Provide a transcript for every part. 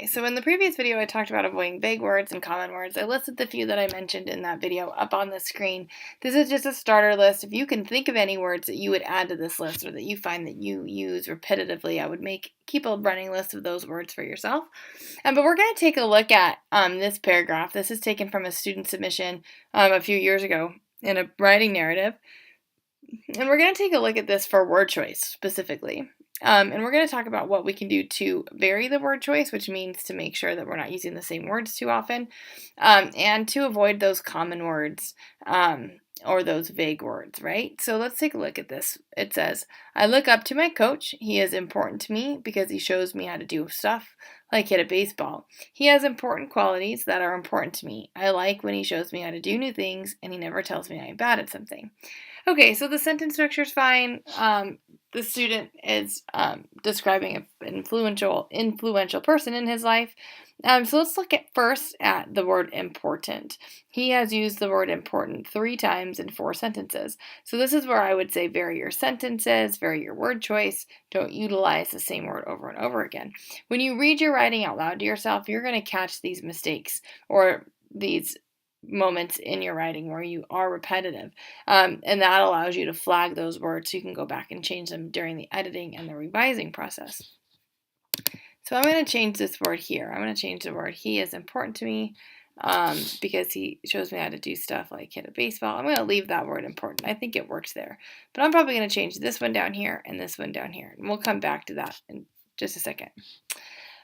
So in the previous video, I talked about avoiding vague words and common words. I listed the few that I mentioned in that video up on the screen. This is just a starter list. If you can think of any words that you would add to this list or that you find that you use repetitively, I would keep a running list of those words for yourself. But we're going to take a look at this paragraph. This is taken from a student submission a few years ago in a writing narrative. And we're going to take a look at this for word choice specifically. And we're going to talk about what we can do to vary the word choice, which means to make sure that we're not using the same words too often, and to avoid those common words or those vague words, right? So let's take a look at this. It says, I look up to my coach. He is important to me because he shows me how to do stuff like hit a baseball. He has important qualities that are important to me. I like when he shows me how to do new things, and he never tells me I'm bad at something. Okay, so the sentence structure is fine. The student is describing an influential person in his life. So let's look first at the word important. He has used the word important 3 times in 4 sentences. So this is where I would say vary your sentences, vary your word choice. Don't utilize the same word over and over again. When you read your writing out loud to yourself, you're going to catch these mistakes or these moments in your writing where you are repetitive, and that allows you to flag those words so you can go back and change them during the editing and the revising process. So I'm going to change this word here. I'm going to change the word he is important to me because he shows me how to do stuff like hit a baseball. I'm going to leave that word important. I think it works there. But I'm probably going to change this one down here and this one down here. And we'll come back to that in just a second.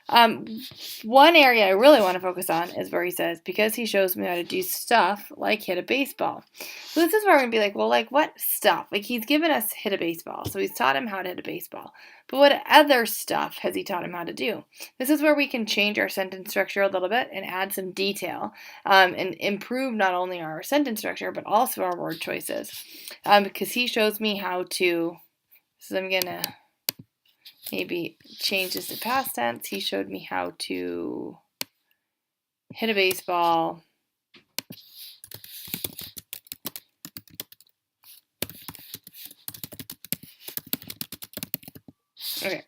One area I really want to focus on is where he says, because he shows me how to do stuff like hit a baseball. So this is where I'm going to be like, well, like what stuff? Like he's given us hit a baseball. So he's taught him how to hit a baseball. But what other stuff has he taught him how to do? This is where we can change our sentence structure a little bit and add some detail and improve not only our sentence structure, but also our word choices. Because he shows me how to, so I'm going to maybe change this to past tense. He showed me how to hit a baseball. Okay,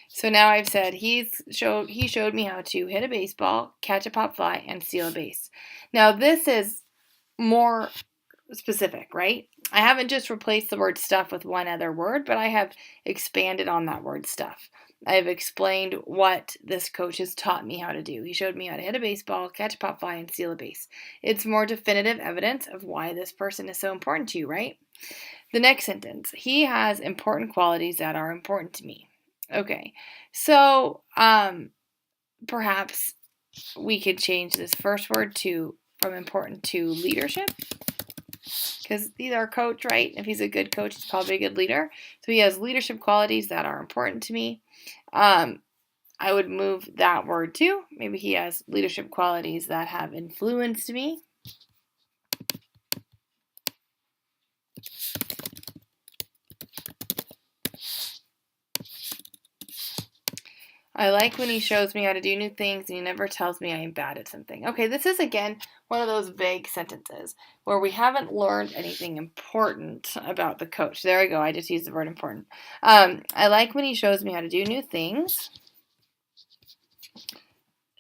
so now I've said he showed me how to hit a baseball, catch a pop fly, and steal a base. Now this is more specific, right? I haven't just replaced the word stuff with one other word, but I have expanded on that word stuff. I've explained what this coach has taught me how to do. He showed me how to hit a baseball, catch a pop fly, and steal a base. It's more definitive evidence of why this person is so important to you, right? The next sentence, he has important qualities that are important to me. Okay, so perhaps we could change this first word from important to leadership. Because he's our coach, right? If he's a good coach, he's probably a good leader. So he has leadership qualities that are important to me. I would move that word too. Maybe he has leadership qualities that have influenced me. I like when he shows me how to do new things and he never tells me I am bad at something. Okay, this is again one of those vague sentences where we haven't learned anything important about the coach. There we go. I just used the word important. I like when he shows me how to do new things.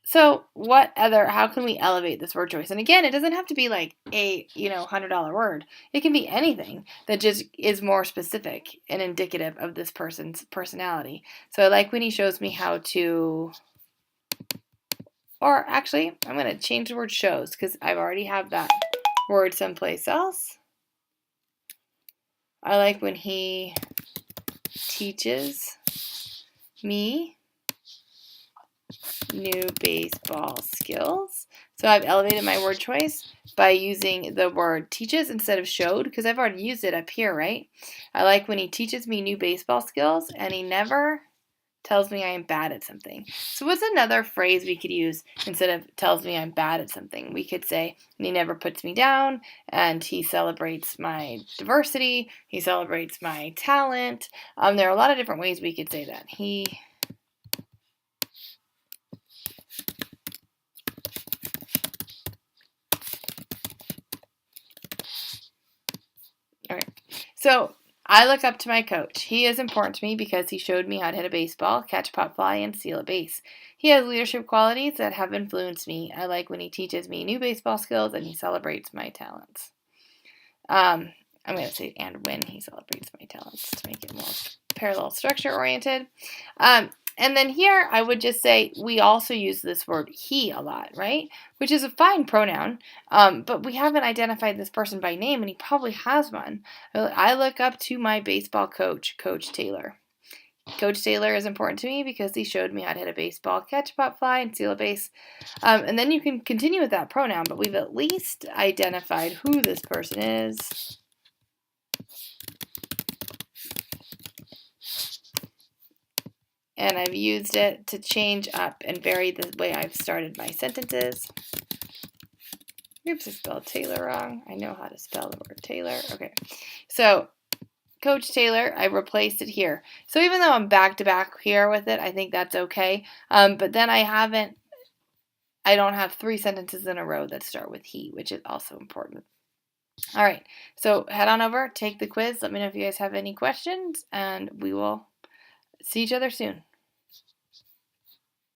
So how can we elevate this word choice? And again, it doesn't have to be like a, $100 word. It can be anything that just is more specific and indicative of this person's personality. So I like when he shows me how to, or actually, I'm going to change the word shows because I've already have that word someplace else. I like when he teaches me new baseball skills. So I've elevated my word choice by using the word teaches instead of showed because I've already used it up here, right? I like when he teaches me new baseball skills and he never tells me I am bad at something. So what's another phrase we could use instead of tells me I'm bad at something? We could say, and he never puts me down, and he celebrates my diversity, he celebrates my talent. There are a lot of different ways we could say that. All right. So I look up to my coach. He is important to me because he showed me how to hit a baseball, catch a pop fly, and steal a base. He has leadership qualities that have influenced me. I like when he teaches me new baseball skills and he celebrates my talents. I'm going to say, and when he celebrates my talents to make it more parallel structure oriented. And then here I would just say we also use this word he a lot, right? Which is a fine pronoun, but we haven't identified this person by name, and he probably has one. I look up to my baseball coach, Coach Taylor. Coach Taylor is important to me because he showed me how to hit a baseball, catch a pop fly, and steal a base. And then you can continue with that pronoun, but we've at least identified who this person is. And I've used it to change up and vary the way I've started my sentences. Oops, I spelled Taylor wrong. I know how to spell the word Taylor. Okay, so Coach Taylor, I replaced it here. So even though I'm back to back here with it, I think that's okay. But then I don't have 3 sentences in a row that start with he, which is also important. All right, so head on over, take the quiz. Let me know if you guys have any questions, and we will see each other soon.